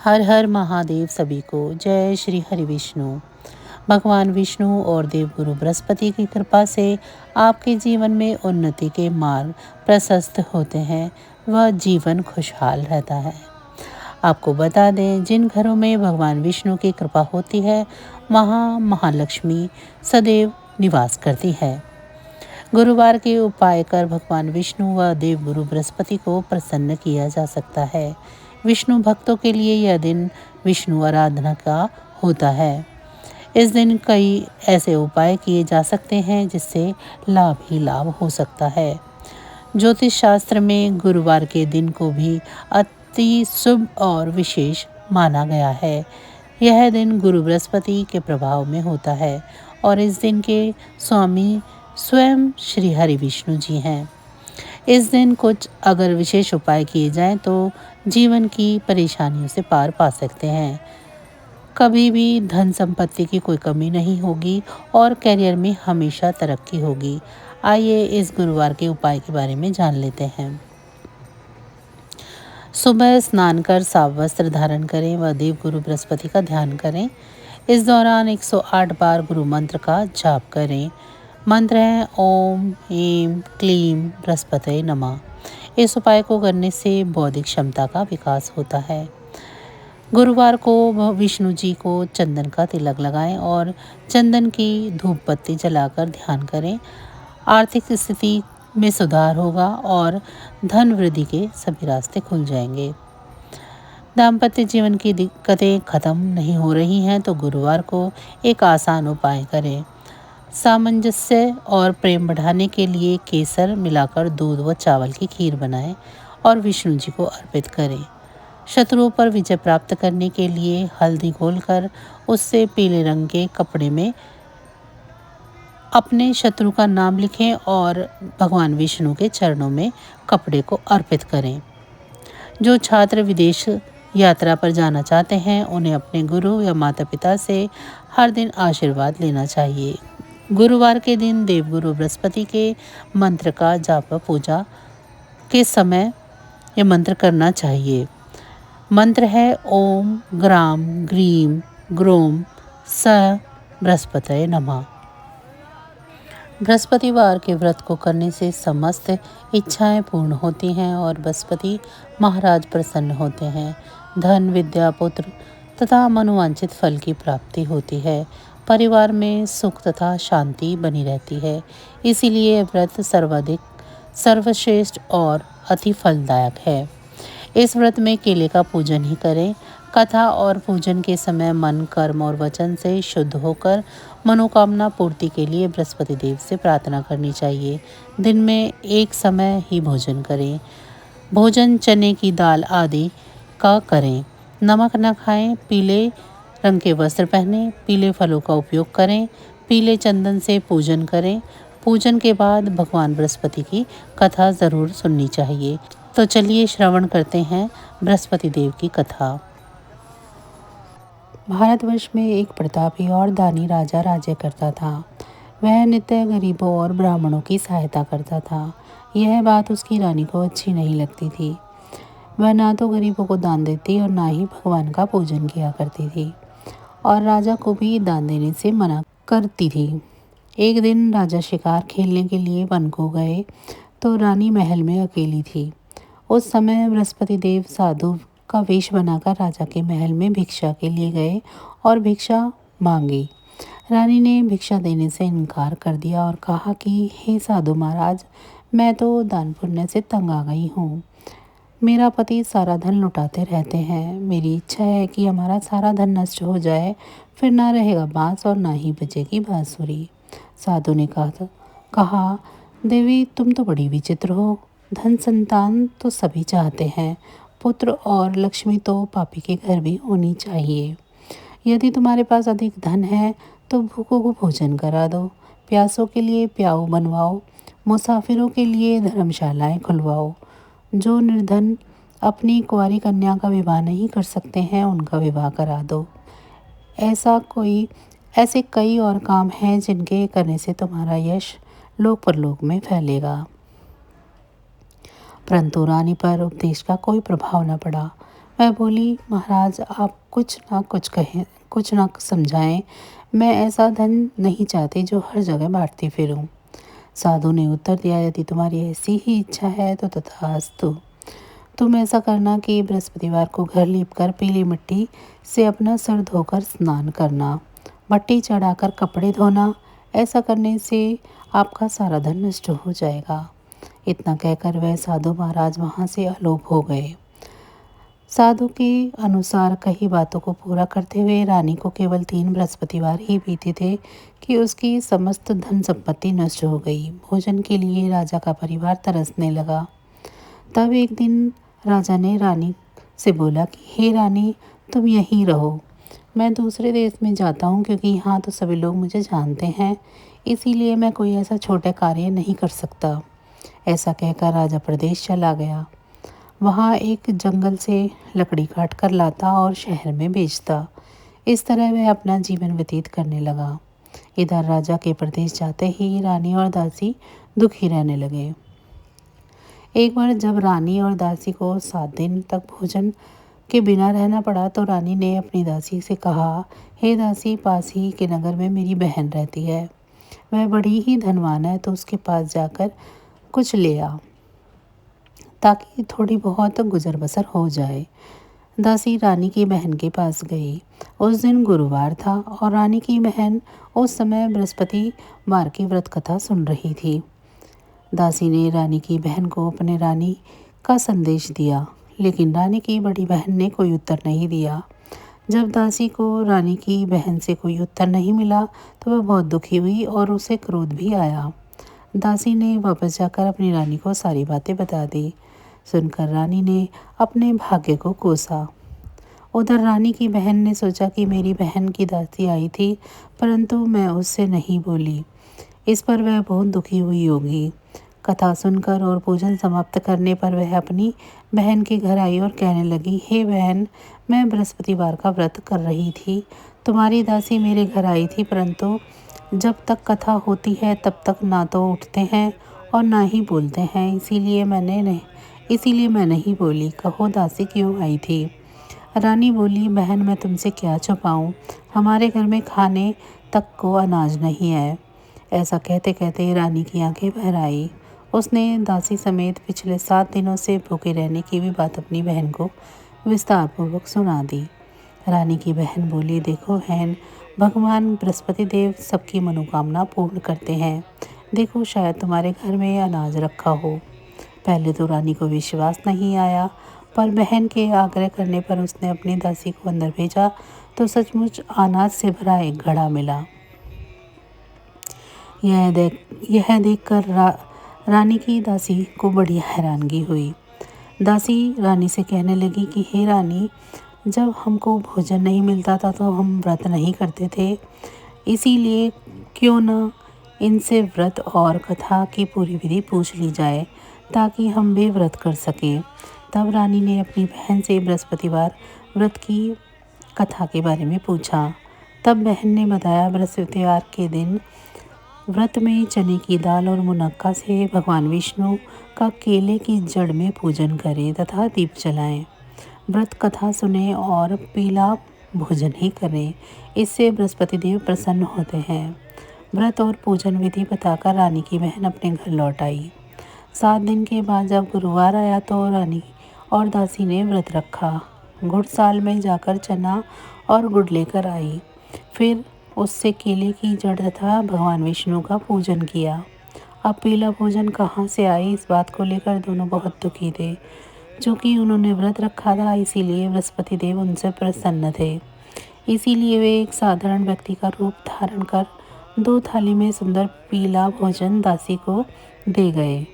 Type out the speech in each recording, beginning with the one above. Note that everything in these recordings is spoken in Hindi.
हर हर महादेव सभी को। जय श्री हरि विष्णु। भगवान विष्णु और देवगुरु बृहस्पति की कृपा से आपके जीवन में उन्नति के मार्ग प्रशस्त होते हैं, वह जीवन खुशहाल रहता है। आपको बता दें, जिन घरों में भगवान विष्णु की कृपा होती है वहाँ महालक्ष्मी सदैव निवास करती है। गुरुवार के उपाय कर भगवान विष्णु व देवगुरु बृहस्पति को प्रसन्न किया जा सकता है। विष्णु भक्तों के लिए यह दिन विष्णु आराधना का होता है। इस दिन कई ऐसे उपाय किए जा सकते हैं जिससे लाभ ही लाभ हो सकता है। ज्योतिष शास्त्र में गुरुवार के दिन को भी अति शुभ और विशेष माना गया है। यह दिन गुरु बृहस्पति के प्रभाव में होता है और इस दिन के स्वामी स्वयं श्री हरि विष्णु जी हैं। इस दिन कुछ अगर विशेष उपाय किए जाएं तो जीवन की परेशानियों से पार पा सकते हैं। कभी भी धन संपत्ति की कोई कमी नहीं होगी और करियर में हमेशा तरक्की होगी। आइए इस गुरुवार के उपाय के बारे में जान लेते हैं। सुबह स्नान कर साफ वस्त्र धारण करें व देव गुरु बृहस्पति का ध्यान करें। इस दौरान 108 बार गुरु मंत्र का जाप करें। मंत्र है ओम ऐं क्लीं बृहस्पतये नमः। इस उपाय को करने से बौद्धिक क्षमता का विकास होता है। गुरुवार को विष्णु जी को चंदन का तिलक लगाएं और चंदन की धूप बत्ती जलाकर ध्यान करें। आर्थिक स्थिति में सुधार होगा और धन वृद्धि के सभी रास्ते खुल जाएंगे। दाम्पत्य जीवन की दिक्कतें खत्म नहीं हो रही हैं तो गुरुवार को एक आसान उपाय करें। सामंजस्य और प्रेम बढ़ाने के लिए केसर मिलाकर दूध व चावल की खीर बनाएं और विष्णु जी को अर्पित करें। शत्रुओं पर विजय प्राप्त करने के लिए हल्दी घोलकर उससे पीले रंग के कपड़े में अपने शत्रु का नाम लिखें और भगवान विष्णु के चरणों में कपड़े को अर्पित करें। जो छात्र विदेश यात्रा पर जाना चाहते हैं उन्हें अपने गुरु या माता पिता से हर दिन आशीर्वाद लेना चाहिए। गुरुवार के दिन देवगुरु बृहस्पति के मंत्र का जाप पूजा के समय ये मंत्र करना चाहिए। मंत्र है ओम ग्राम ग्रीम ग्रोम स बृहस्पतये नमः। बृहस्पतिवार के व्रत को करने से समस्त इच्छाएं पूर्ण होती हैं और बृहस्पति महाराज प्रसन्न होते हैं। धन विद्या पुत्र तथा मनोवांछित फल की प्राप्ति होती है। परिवार में सुख तथा शांति बनी रहती है। इसीलिए व्रत सर्वाधिक सर्वश्रेष्ठ और अति फलदायक है। इस व्रत में केले का पूजन ही करें। कथा और पूजन के समय मन कर्म और वचन से शुद्ध होकर मनोकामना पूर्ति के लिए बृहस्पति देव से प्रार्थना करनी चाहिए। दिन में एक समय ही भोजन करें। भोजन चने की दाल आदि का करें। नमक न खाएं। पीले रंग के वस्त्र पहनें। पीले फलों का उपयोग करें। पीले चंदन से पूजन करें। पूजन के बाद भगवान बृहस्पति की कथा ज़रूर सुननी चाहिए। तो चलिए श्रवण करते हैं बृहस्पति देव की कथा। भारतवर्ष में एक प्रतापी और दानी राजा राज्य करता था। वह नित्य गरीबों और ब्राह्मणों की सहायता करता था। यह बात उसकी रानी को अच्छी नहीं लगती थी। वह ना तो गरीबों को दान देती और ना ही भगवान का पूजन किया करती थी और राजा को भी दान देने से मना करती थी। एक दिन राजा शिकार खेलने के लिए वन को गए तो रानी महल में अकेली थी। उस समय बृहस्पति देव साधु का वेश बनाकर राजा के महल में भिक्षा के लिए गए और भिक्षा मांगी। रानी ने भिक्षा देने से इनकार कर दिया और कहा कि हे साधु महाराज, मैं तो दान पुण्य से तंग आ गई हूँ। मेरा पति सारा धन लुटाते रहते हैं। मेरी इच्छा है कि हमारा सारा धन नष्ट हो जाए, फिर ना रहेगा बांस और ना ही बजेगी बांसुरी। साधु ने कहा देवी, तुम तो बड़ी विचित्र हो। धन संतान तो सभी चाहते हैं, पुत्र और लक्ष्मी तो पापी के घर भी होनी चाहिए। यदि तुम्हारे पास अधिक धन है तो भूखों को भोजन करा दो, प्यासों के लिए प्याऊ बनवाओ, मुसाफिरों के लिए धर्मशालाएं खुलवाओ। जो निर्धन अपनी कुंवारी कन्या का विवाह नहीं कर सकते हैं उनका विवाह करा दो। ऐसे कई और काम हैं जिनके करने से तुम्हारा यश लोक परलोक में फैलेगा। परंतु रानी पर उपदेश का कोई प्रभाव न पड़ा। वह बोली, महाराज आप कुछ ना कुछ कहें, कुछ ना समझाएं। मैं ऐसा धन नहीं चाहती जो हर जगह बांटती फिरूं। साधु ने उत्तर दिया, यदि तुम्हारी ऐसी ही इच्छा है तो तथास्तु। तुम ऐसा करना कि बृहस्पतिवार को घर लीपकर पीली मिट्टी से अपना सिर धोकर स्नान करना, भट्टी चढ़ाकर कपड़े धोना। ऐसा करने से आपका सारा धन नष्ट हो जाएगा। इतना कहकर वह साधु महाराज वहाँ से अलोप हो गए। साधु के अनुसार कई बातों को पूरा करते हुए रानी को केवल 3 बृहस्पतिवार ही बीते थे कि उसकी समस्त धन संपत्ति नष्ट हो गई। भोजन के लिए राजा का परिवार तरसने लगा। तब एक दिन राजा ने रानी से बोला कि हे रानी, तुम यहीं रहो। मैं दूसरे देश में जाता हूँ क्योंकि यहाँ तो सभी लोग मुझे जानते हैं, इसीलिए मैं कोई ऐसा छोटा कार्य नहीं कर सकता। ऐसा कहकर राजा प्रदेश चला गया। वहाँ एक जंगल से लकड़ी काट कर लाता और शहर में बेचता। इस तरह वह अपना जीवन व्यतीत करने लगा। इधर राजा के प्रदेश जाते ही रानी और दासी दुखी रहने लगे। एक बार जब रानी और दासी को 7 दिन तक भोजन के बिना रहना पड़ा तो रानी ने अपनी दासी से कहा, हे दासी, पास ही के नगर में मेरी बहन रहती है। वह बड़ी ही धनवान है, तो उसके पास जाकर कुछ ले आ, ताकि थोड़ी बहुत गुजर बसर हो जाए। दासी रानी की बहन के पास गई। उस दिन गुरुवार था और रानी की बहन उस समय बृहस्पतिवार की व्रत कथा सुन रही थी। दासी ने रानी की बहन को अपने रानी का संदेश दिया, लेकिन रानी की बड़ी बहन ने कोई उत्तर नहीं दिया। जब दासी को रानी की बहन से कोई उत्तर नहीं मिला तो वह बहुत दुखी हुई और उसे क्रोध भी आया। दासी ने वापस जाकर अपनी रानी को सारी बातें बता दी। सुनकर रानी ने अपने भाग्य को कोसा। उधर रानी की बहन ने सोचा कि मेरी बहन की दासी आई थी, परंतु मैं उससे नहीं बोली। इस पर वह बहुत दुखी हुई होगी। कथा सुनकर और पूजन समाप्त करने पर वह अपनी बहन के घर आई और कहने लगी, हे बहन, मैं बृहस्पतिवार का व्रत कर रही थी। तुम्हारी दासी मेरे घर आई थी, परंतु जब तक कथा होती है तब तक ना तो उठते हैं और ना ही बोलते हैं, इसीलिए मैं नहीं बोली। कहो दासी क्यों आई थी? रानी बोली, बहन, मैं तुमसे क्या छुपाऊं, हमारे घर में खाने तक को अनाज नहीं है। ऐसा कहते कहते रानी की आंखें भर आई। उसने दासी समेत पिछले 7 दिनों से भूखे रहने की भी बात अपनी बहन को विस्तारपूर्वक सुना दी। रानी की बहन बोली, देखो बहन, भगवान बृहस्पति देव सबकी मनोकामना पूर्ण करते हैं। देखो, शायद तुम्हारे घर में अनाज रखा हो। पहले तो रानी को विश्वास नहीं आया, पर बहन के आग्रह करने पर उसने अपनी दासी को अंदर भेजा तो सचमुच अनाज से भरा एक घड़ा मिला। यह देखकर रानी की दासी को बड़ी हैरानगी हुई। दासी रानी से कहने लगी कि हे रानी, जब हमको भोजन नहीं मिलता था तो हम व्रत नहीं करते थे, इसीलिए क्यों न इनसे व्रत और कथा की पूरी विधि पूछ ली जाए ताकि हम भी व्रत कर सकें। तब रानी ने अपनी बहन से बृहस्पतिवार व्रत की कथा के बारे में पूछा। तब बहन ने बताया, बृहस्पतिवार के दिन व्रत में चने की दाल और मुनक्का से भगवान विष्णु का केले की जड़ में पूजन करें तथा दीप जलाएं। व्रत कथा सुने और पीला भोजन ही करें, इससे बृहस्पति देव प्रसन्न होते हैं। व्रत और पूजन विधि बताकर रानी की बहन अपने घर लौट आई। 7 दिन के बाद जब गुरुवार आया तो रानी और दासी ने व्रत रखा। गुड़साल में जाकर चना और गुड़ लेकर आई। फिर उससे केले की जड़ तथा भगवान विष्णु का पूजन किया। अब पीला भोजन कहाँ से आई, इस बात को लेकर दोनों बहुत दुखी थे। चूँकि उन्होंने व्रत रखा था, इसीलिए बृहस्पति देव उनसे प्रसन्न थे। इसीलिए वे एक साधारण व्यक्ति का रूप धारण कर 2 थाली में सुंदर पीला भोजन दासी को दे गए।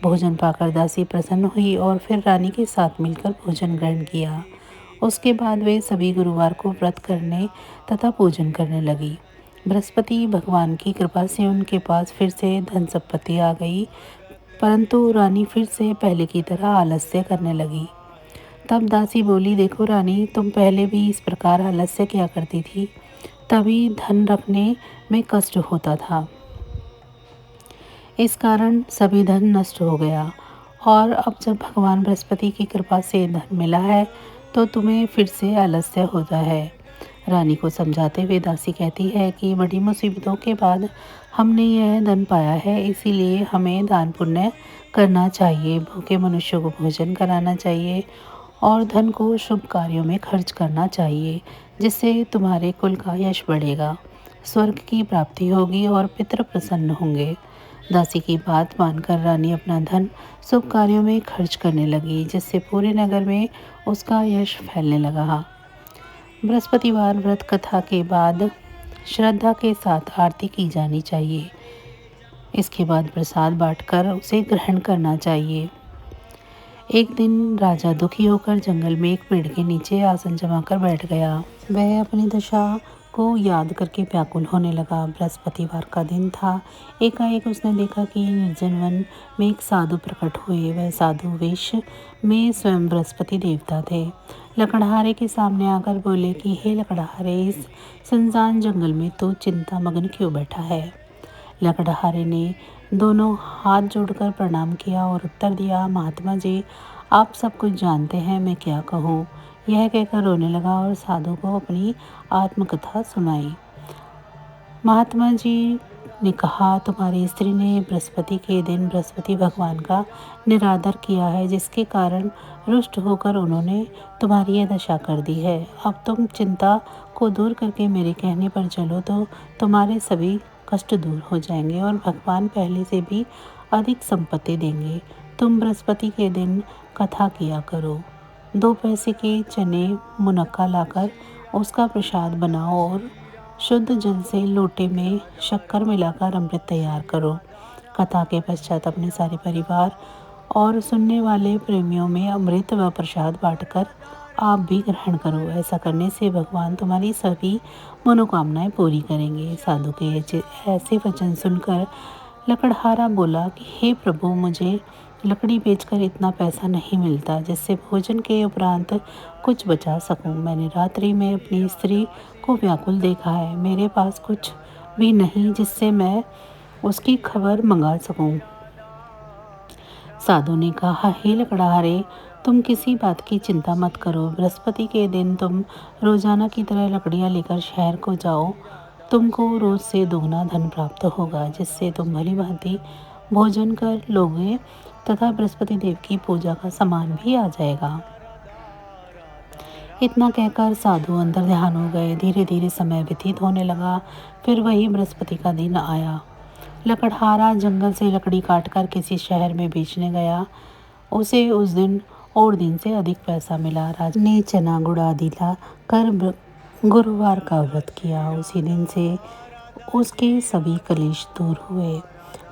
भोजन पाकर दासी प्रसन्न हुई और फिर रानी के साथ मिलकर भोजन ग्रहण किया। उसके बाद वे सभी गुरुवार को व्रत करने तथा पूजन करने लगी। बृहस्पति भगवान की कृपा से उनके पास फिर से धन संपत्ति आ गई, परंतु रानी फिर से पहले की तरह आलस्य करने लगी। तब दासी बोली, देखो रानी, तुम पहले भी इस प्रकार आलस्य किया करती थी, तभी धन रखने में कष्ट होता था। इस कारण सभी धन नष्ट हो गया और अब जब भगवान बृहस्पति की कृपा से धन मिला है तो तुम्हें फिर से आलस्य होता है। रानी को समझाते हुए दासी कहती है कि बड़ी मुसीबतों के बाद हमने यह धन पाया है, इसीलिए हमें दान पुण्य करना चाहिए, भूखे मनुष्यों को भोजन कराना चाहिए और धन को शुभ कार्यों में खर्च करना चाहिए, जिससे तुम्हारे कुल का यश बढ़ेगा, स्वर्ग की प्राप्ति होगी और पितृ प्रसन्न होंगे। दासी की बात मानकर रानी अपना धन शुभ कार्यों में खर्च करने लगी, जिससे पूरे नगर में उसका यश फैलने लगा। बृहस्पतिवार व्रत कथा के बाद श्रद्धा के साथ आरती की जानी चाहिए। इसके बाद प्रसाद बांटकर उसे ग्रहण करना चाहिए। एक दिन राजा दुखी होकर जंगल में एक पेड़ के नीचे आसन जमाकर बैठ गया। वह अपनी दशा को याद करके व्याकुल होने लगा। बृहस्पतिवार का दिन था। एकाएक उसने देखा कि निर्जन वन में एक साधु प्रकट हुए। वह साधु वेश में स्वयं बृहस्पति देवता थे। लकड़हारे के सामने आकर बोले कि हे लकड़हारे, इस सुनसान जंगल में तो चिंता मग्न क्यों बैठा है। लकड़हारे ने दोनों हाथ जोड़कर प्रणाम किया और उत्तर दिया, महात्मा जी, आप सब कुछ जानते हैं, मैं क्या कहूँ। यह कहकर रोने लगा और साधु को अपनी आत्मकथा सुनाई। महात्मा जी ने कहा, तुम्हारी स्त्री ने बृहस्पति के दिन बृहस्पति भगवान का निरादर किया है, जिसके कारण रुष्ट होकर उन्होंने तुम्हारी यह दशा कर दी है। अब तुम चिंता को दूर करके मेरे कहने पर चलो तो तुम्हारे सभी कष्ट दूर हो जाएंगे और भगवान पहले से भी अधिक संपत्ति देंगे। तुम बृहस्पति के दिन कथा किया करो। 2 पैसे के चने मुनक्का लाकर उसका प्रसाद बनाओ और शुद्ध जल से लोटे में शक्कर मिलाकर अमृत तैयार करो। कथा के पश्चात अपने सारे परिवार और सुनने वाले प्रेमियों में अमृत व प्रसाद बांटकर आप भी ग्रहण करो। ऐसा करने से भगवान तुम्हारी सभी मनोकामनाएं पूरी करेंगे। साधु के ऐसे वचन सुनकर लकड़हारा बोला कि हे प्रभु, मुझे लकड़ी बेचकर इतना पैसा नहीं मिलता जिससे भोजन के उपरांत कुछ बचा सकूं। मैंने रात्रि में अपनी स्त्री को व्याकुल देखा है। मेरे पास कुछ भी नहीं जिससे मैं उसकी खबर मंगा सकूं। साधु ने कहा, हे लकड़हारे, तुम किसी बात की चिंता मत करो। बृहस्पति के दिन तुम रोजाना की तरह लकड़ियां लेकर शहर को जाओ। तुमको रोज से दोगुना धन प्राप्त होगा, जिससे तुम भली भांति भोजन कर लोगे तथा बृहस्पति देव की पूजा का सामान भी आ जाएगा। इतना कहकर साधु अंदर ध्यान हो गए। धीरे धीरे समय व्यतीत होने लगा। फिर वही बृहस्पति का दिन आया। लकड़हारा जंगल से लकड़ी काटकर किसी शहर में बेचने गया। उसे उस दिन और दिन से अधिक पैसा मिला। राजा ने चना गुड़ आदि ला कर गुरुवार का व्रत किया। उसी दिन से उसके सभी कलेश दूर हुए।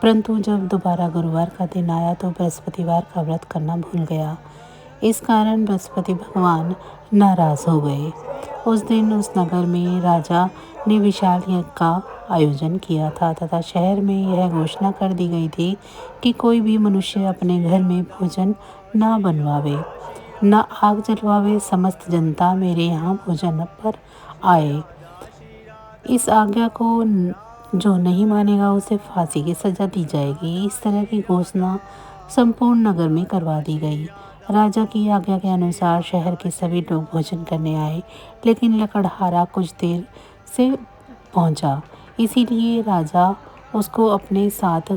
परंतु जब दोबारा गुरुवार का दिन आया तो बृहस्पतिवार का व्रत करना भूल गया। इस कारण बृहस्पति भगवान नाराज हो गए। उस दिन उस नगर में राजा ने विशाल यज्ञ का आयोजन किया था तथा शहर में यह घोषणा कर दी गई थी कि कोई भी मनुष्य अपने घर में भोजन न बनवावे, न आग जलवावे। समस्त जनता मेरे यहाँ भोजन पर आए। इस आज्ञा को जो नहीं मानेगा उसे फांसी की सजा दी जाएगी। इस तरह की घोषणा संपूर्ण नगर में करवा दी गई। राजा की आज्ञा के अनुसार शहर के सभी लोग भोजन करने आए, लेकिन लकड़हारा कुछ देर से पहुंचा, इसीलिए राजा उसको अपने साथ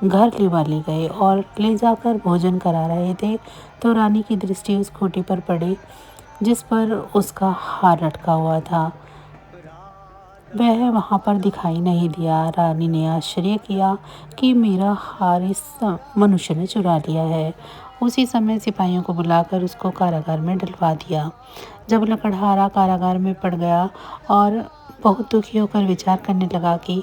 घर लिवा ले गए और ले जाकर भोजन करा रहे थे तो रानी की दृष्टि उस खूंटी पर पड़ी जिस पर उसका हार लटका हुआ था। वह वहाँ पर दिखाई नहीं दिया। रानी ने आश्चर्य किया कि मेरा हार इस मनुष्य ने चुरा लिया है। उसी समय सिपाहियों को बुलाकर उसको कारागार में डलवा दिया। जब लकड़हारा कारागार में पड़ गया और बहुत दुखी होकर विचार करने लगा कि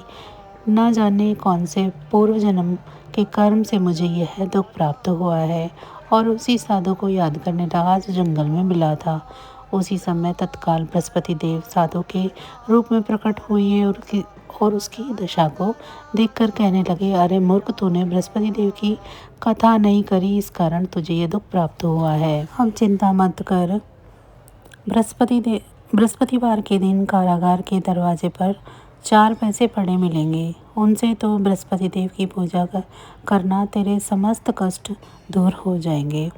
न जाने कौन से पूर्व जन्म के कर्म से मुझे यह दुख प्राप्त हुआ है, और उसी साधु को याद करने लगा जो जंगल में मिला था। उसी समय तत्काल बृहस्पति देव साधु के रूप में प्रकट हुए और उसकी दशा को देखकर कहने लगे, अरे मूर्ख, तूने बृहस्पति देव की कथा नहीं करी, इस कारण तुझे यह दुख प्राप्त हुआ है। अब चिंता मत कर। बृहस्पतिवार के दिन कारागार के दरवाजे पर 4 पैसे पड़े मिलेंगे। उनसे तो बृहस्पति देव की पूजा करना, तेरे समस्त कष्ट दूर हो जाएंगे।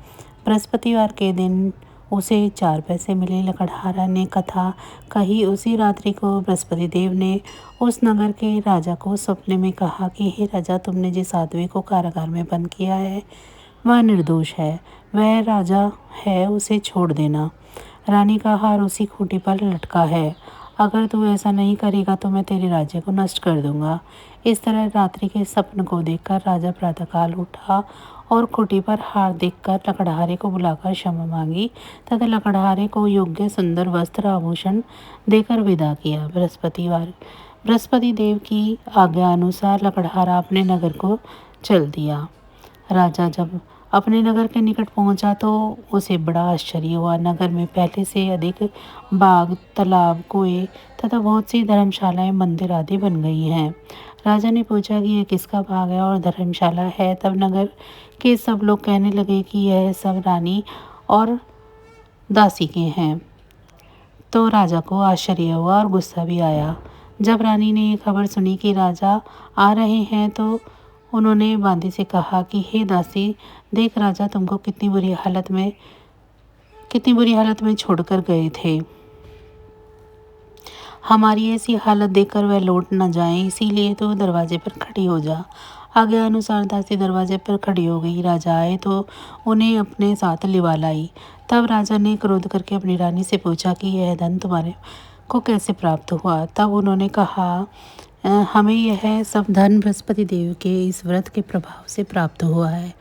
बृहस्पतिवार के दिन उसे 4 पैसे मिले। लकड़हारा ने कथा कही। उसी रात्रि को बृहस्पति देव ने उस नगर के राजा को सपने में कहा कि हे राजा, तुमने जिस आदमी को कारागार में बंद किया है वह निर्दोष है, वह राजा है, उसे छोड़ देना। रानी का हार उसी खूंटी पर लटका है, अगर तू ऐसा नहीं करेगा तो मैं तेरे राज्य को नष्ट कर दूंगा। इस तरह रात्रि के स्वप्न को देखकर राजा प्रातःकाल उठा और खूंटी पर हार देखकर लकड़हारे को बुलाकर क्षमा मांगी तथा लकड़हारे को योग्य सुंदर वस्त्र आभूषण देकर विदा किया। बृहस्पति देव की आज्ञा अनुसार लकड़हारा अपने नगर को चल दिया। राजा जब अपने नगर के निकट पहुंचा तो उसे बड़ा आश्चर्य हुआ। नगर में पहले से अधिक बाग, तालाब, कुएं तथा बहुत सी धर्मशालाएं, मंदिर आदि बन गई हैं। राजा ने पूछा कि यह किसका बाग है और धर्मशाला है। तब नगर के सब लोग कहने लगे कि यह सब रानी और दासी के हैं। तो राजा को आश्चर्य हुआ और गुस्सा भी आया। जब रानी ने ये खबर सुनी कि राजा आ रहे हैं तो उन्होंने बांदी से कहा कि हे दासी, देख राजा तुमको कितनी बुरी हालत में छोड़कर गए थे। हमारी ऐसी हालत देखकर वह लौट न जाएं, इसीलिए तो दरवाजे पर खड़ी हो जा। आज्ञा अनुसार दासी दरवाजे पर खड़ी हो गई। राजा आए तो उन्हें अपने साथ लिवा लाई। तब राजा ने क्रोध करके अपनी रानी से पूछा कि यह धन तुम्हारे को कैसे प्राप्त हुआ। तब उन्होंने कहा, हमें यह सब धन बृहस्पति देव के इस व्रत के प्रभाव से प्राप्त हुआ है।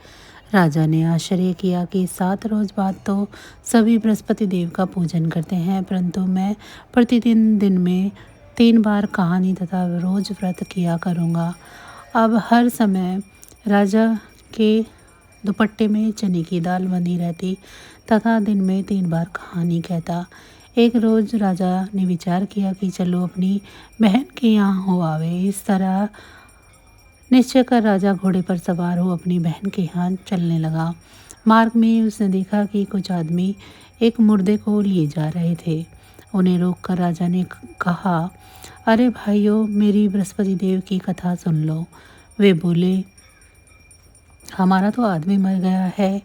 राजा ने आश्चर्य किया कि 7 रोज बाद तो सभी बृहस्पति देव का पूजन करते हैं, परंतु मैं प्रतिदिन दिन में 3 बार कहानी तथा रोज व्रत किया करूँगा। अब हर समय राजा के दुपट्टे में चने की दाल बंधी रहती तथा दिन में 3 बार कहानी कहता। एक रोज राजा ने विचार किया कि चलो अपनी बहन के यहाँ हो आवे। इस तरह निश्चय कर राजा घोड़े पर सवार हो अपनी बहन के यहाँ चलने लगा। मार्ग में उसने देखा कि कुछ आदमी एक मुर्दे को लिए जा रहे थे। उन्हें रोककर राजा ने कहा, अरे भाइयों, मेरी बृहस्पति देव की कथा सुन लो। वे बोले, हमारा तो आदमी मर गया है,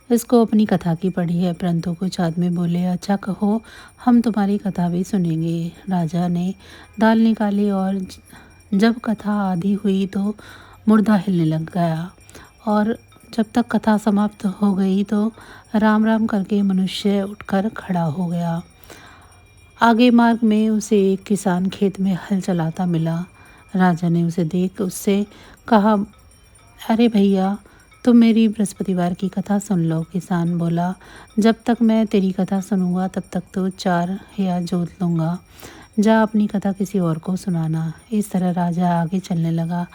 इसको अपनी कथा की पड़ी है। परंतु कुछ आदमी बोले, अच्छा कहो, हम तुम्हारी कथा भी सुनेंगे। राजा ने दाल निकाली और जब कथा आधी हुई तो मुर्दा हिलने लग गया और जब तक कथा समाप्त हो गई तो राम राम करके मनुष्य उठकर खड़ा हो गया। आगे मार्ग में उसे एक किसान खेत में हल चलाता मिला। राजा ने उसे देख उससे कहा, अरे भैया, तुम मेरी बृहस्पतिवार की कथा सुन लो। किसान बोला, जब तक मैं तेरी कथा सुनूंगा तब तक तो 4 या जोत लूँगा। जा अपनी कथा किसी और को सुनाना। इस तरह राजा आगे चलने लगा।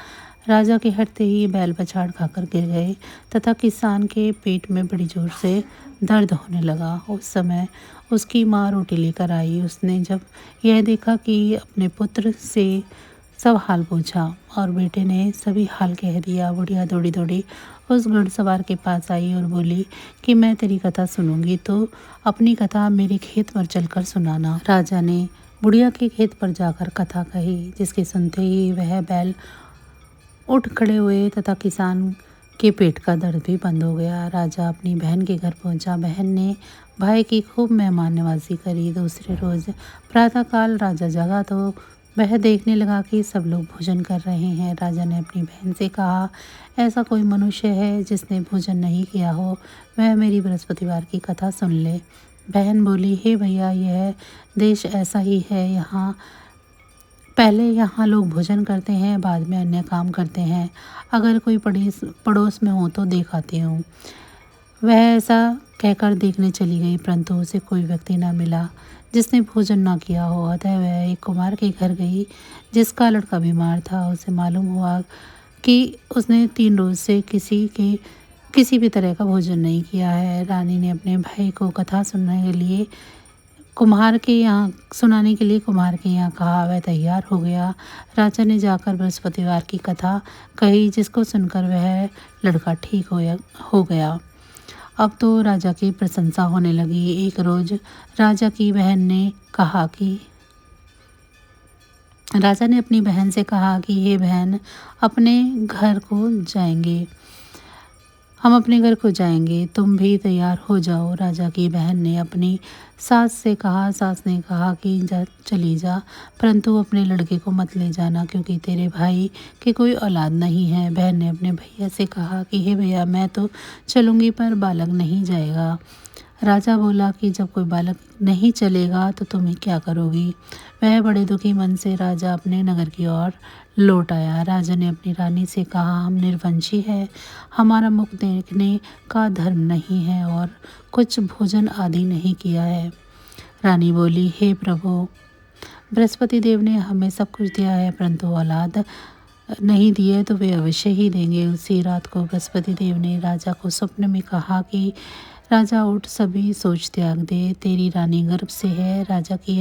राजा के हटते ही बैल पछाड़ खाकर गिर गए तथा किसान के पेट में बड़ी जोर से दर्द होने लगा। उस समय उसकी माँ रोटी लेकर आई। उसने जब यह देखा कि अपने पुत्र से सब हाल पूछा और बेटे ने सभी हाल कह दिया। बुढ़िया दौड़ी दौड़ी उस घुड़सवार के पास आई और बोली कि मैं तेरी कथा सुनूंगी तो अपनी कथा मेरे खेत पर चलकर सुनाना। राजा ने बुढ़िया के खेत पर जाकर कथा कही, जिसके सुनते ही वह बैल उठ खड़े हुए तथा किसान के पेट का दर्द भी बंद हो गया। राजा अपनी बहन के घर पहुंचा। बहन ने भाई की खूब मेहमान नवाजी करी। दूसरे रोज प्रातःकाल राजा जगा तो वह देखने लगा कि सब लोग भोजन कर रहे हैं। राजा ने अपनी बहन से कहा, ऐसा कोई मनुष्य है जिसने भोजन नहीं किया हो, वह मेरी बृहस्पतिवार की कथा सुन ले। बहन बोली, हे भैया, यह देश ऐसा ही है। यहाँ लोग भोजन करते हैं, बाद में अन्य काम करते हैं। अगर कोई पड़ोस में हो तो दिखाती हूँ। वह ऐसा कहकर देखने चली गई, परंतु उसे कोई व्यक्ति न मिला जिसने भोजन ना किया हो। अतः वह एक कुम्हार के घर गई जिसका लड़का बीमार था। उसे मालूम हुआ कि उसने 3 रोज से किसी भी तरह का भोजन नहीं किया है। रानी ने अपने भाई को कथा सुनाने के लिए कुम्हार के यहाँ कहा। वह तैयार हो गया। राजा ने जाकर बृहस्पतिवार की कथा कही, जिसको सुनकर वह लड़का ठीक हो गया। अब तो राजा की प्रशंसा होने लगी। एक रोज राजा ने अपनी बहन से कहा कि हे बहन, अपने घर को जाएंगे, हम अपने घर को जाएंगे, तुम भी तैयार हो जाओ। राजा की बहन ने अपनी सास से कहा। सास ने कहा कि चली जा, परंतु अपने लड़के को मत ले जाना, क्योंकि तेरे भाई की कोई औलाद नहीं है। बहन ने अपने भैया से कहा कि हे भैया, मैं तो चलूँगी पर बालक नहीं जाएगा। राजा बोला कि जब कोई बालक नहीं चलेगा तो तुम्हें क्या करोगी। वह बड़े दुखी मन से राजा अपने नगर की ओर लौट आया। राजा ने अपनी रानी से कहा, हम निर्वंशी है, हमारा मुख देखने का धर्म नहीं है और कुछ भोजन आदि नहीं किया है। रानी बोली, हे प्रभु, बृहस्पति देव ने हमें सब कुछ दिया है, परंतु औलाद नहीं दिए तो वे अवश्य ही देंगे। उसी रात को बृहस्पति देव ने राजा को स्वप्न में कहा कि राजा उठ, सभी सोच त्याग दे, तेरी रानी गर्भ से है। राजा की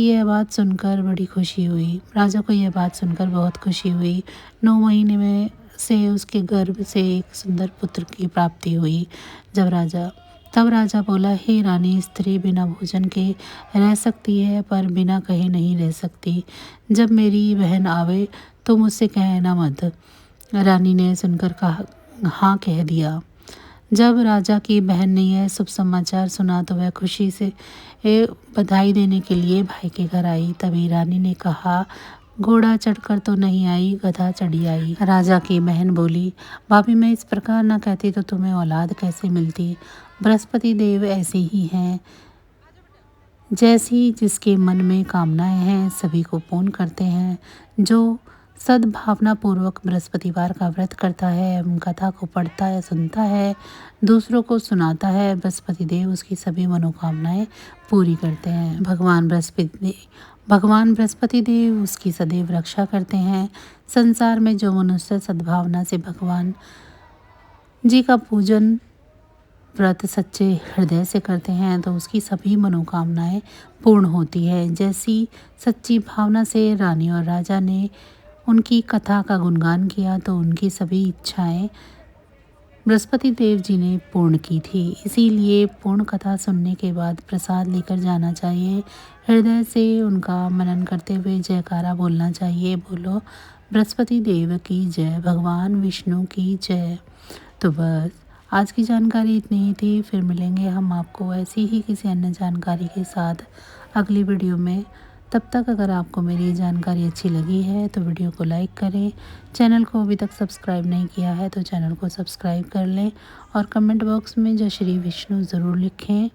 यह बात सुनकर बड़ी खुशी हुई। राजा को यह बात सुनकर बहुत खुशी हुई। 9 महीने में से उसके गर्भ से एक सुंदर पुत्र की प्राप्ति हुई। तब राजा बोला, हे रानी, स्त्री बिना भोजन के रह सकती है पर बिना कहे नहीं रह सकती। जब मेरी बहन आवे तो मुझसे कहना मत। रानी ने सुनकर कहा, हाँ कह दिया। जब राजा की बहन ने यह शुभ समाचार सुना तो वह खुशी से बधाई देने के लिए भाई के घर आई। तभी रानी ने कहा, घोड़ा चढ़कर तो नहीं आई, गधा चढ़ी आई। राजा की बहन बोली, भाभी, मैं इस प्रकार न कहती तो तुम्हें औलाद कैसे मिलती। बृहस्पति देव ऐसे ही हैं, जैसी जिसके मन में कामनाएं हैं सभी को पूर्ण करते हैं। जो सद्भावना पूर्वक बृहस्पतिवार का व्रत करता है एवं कथा को पढ़ता है, सुनता है, दूसरों को सुनाता है, बृहस्पति देव उसकी सभी मनोकामनाएं पूरी करते हैं। भगवान बृहस्पति देव उसकी सदैव रक्षा करते हैं। संसार में जो मनुष्य सद्भावना से भगवान जी का पूजन व्रत सच्चे हृदय से करते हैं तो उसकी सभी मनोकामनाएं पूर्ण होती है। जैसी सच्ची भावना से रानी और राजा ने उनकी कथा का गुणगान किया तो उनकी सभी इच्छाएं बृहस्पति देव जी ने पूर्ण की थी। इसीलिए पूर्ण कथा सुनने के बाद प्रसाद लेकर जाना चाहिए। हृदय से उनका मनन करते हुए जयकारा बोलना चाहिए। बोलो बृहस्पति देव की जय, भगवान विष्णु की जय। तो बस आज की जानकारी इतनी ही थी। फिर मिलेंगे हम आपको ऐसी ही किसी अन्य जानकारी के साथ अगली वीडियो में। तब तक अगर आपको मेरी जानकारी अच्छी लगी है तो वीडियो को लाइक करें। चैनल को अभी तक सब्सक्राइब नहीं किया है तो चैनल को सब्सक्राइब कर लें और कमेंट बॉक्स में जय श्री विष्णु ज़रूर लिखें।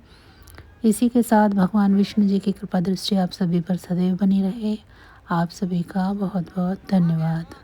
इसी के साथ भगवान विष्णु जी की कृपा दृष्टि आप सभी पर सदैव बनी रहे। आप सभी का बहुत बहुत धन्यवाद।